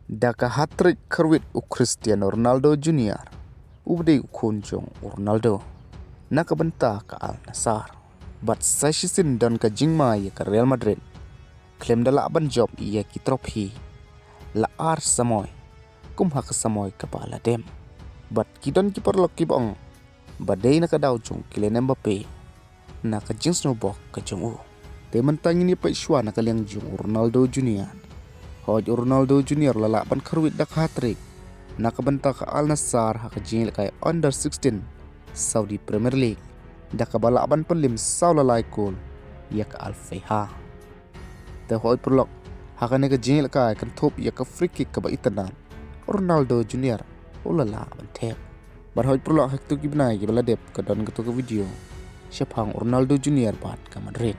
Daka hat-trick kerwit u Cristiano Ronaldo Junior. Ubde kunjung Ronaldo. Nakabenta ka Al Nassr. But sashisin don ka jingma ya ka Real Madrid. Klaim dala aban job iya ki trofi. La ar samoy. Kumha ka samoy ka pala dem. But kidon ki perlok ki bong. Badai na ka daw jung Kylian Mbappe. Na ka jing snowbok ka jung u. Te mentang ini pa iswa na kaliang jung Ronaldo Junior. Hoj Ronaldo Junior lalaban kerwit dak hat-trick. Nakabenta ka Al Nassr haka jingil kay under 16 Saudi Premier League. Daka balaban pelim saw lalay kul yak Al Fayha. Te hoj perlok haka nega jingil kay kan top yak free kick ka ba itanan. Ronaldo Junior ulala ban tep. Bar hoj perlok hak tu gibnay gibala dep ka don ka tu ka video. Siapang Ronaldo Junior bat ka Madrid.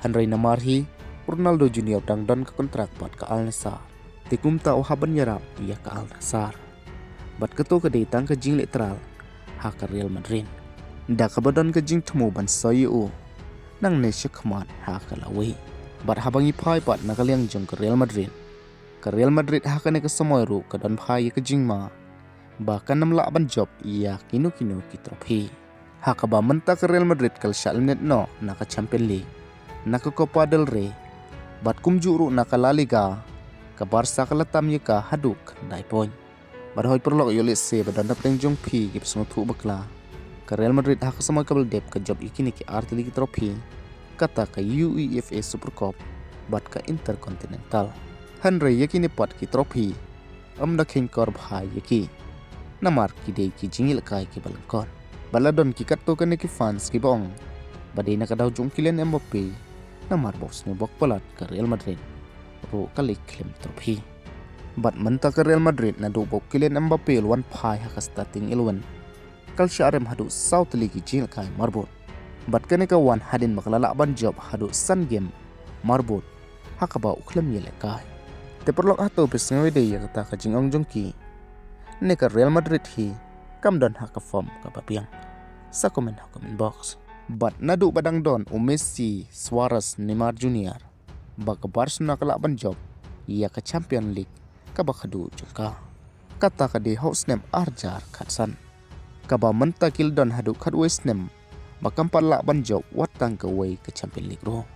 Hanray namarhi Ronaldo Junior dang don ke kontrak buat ke Al Nassr. Tikum tau haban yarap ia ke Al Nassr. Bat ketu ke datang ke jing literal ha ke Real Madrid. Da ke badan ke jing temu ban sayu nang ne syekman ha ke lawi. Bat habangi pai pat na kaliang jong ke Real Madrid. Ke Real Madrid ha ke ne ke semoy ru ke don pai ke jing ma. Bahkan nam la ban job ia kinu ki trofi. Ha ke ba menta ke Real Madrid kal syalnet no na ke Champions League. Na ke Copa del Rey. Bat kumjuru na ka La Liga ka Barca ka latam ye ka haduk dai poin. Bat hoj perlok yolit se badan dapeng jong pi gip semua tu bakla. Ka Real Madrid ha ka sama kabel dep ka job ikini ki arti ligi trofi. Kata ka UEFA Super Cup bat ka Intercontinental. Hanre yakini pat ki trofi. Amda king kor bhai yaki. Namar ki dei ki jingil kai ki balangkor. Baladon ki katto ka ne ki fans ki bong. Badai na ka daw jong Kylian Mbappe. Namar bos ni bok pelat ke Real Madrid. Ru kali klaim trofi. Bat menta ke Real Madrid na do bok Kylian Mbappe luan pai haka starting 11. Kal syarem hadu South League jil kai marbot. Bat kene ka wan hadin makalala ban job hadu Sun Game marbot. Haka ba uklam yele kai. Te perlok ato pesngawe de ya kata ka jingong jongki. Ne ka Real Madrid hi kam don haka form ka babiang. Sa komen box. Bat nadu badang don Messi, Suarez, Neymar Junior. Baka Barcelona ka laban job ia ka Champions League ka bakadu jengka. Kata ka di house name arjar katsan. Ka ba menta kildon hadu kad west name. Bakampa laban job watang ka way ka Champions League ro.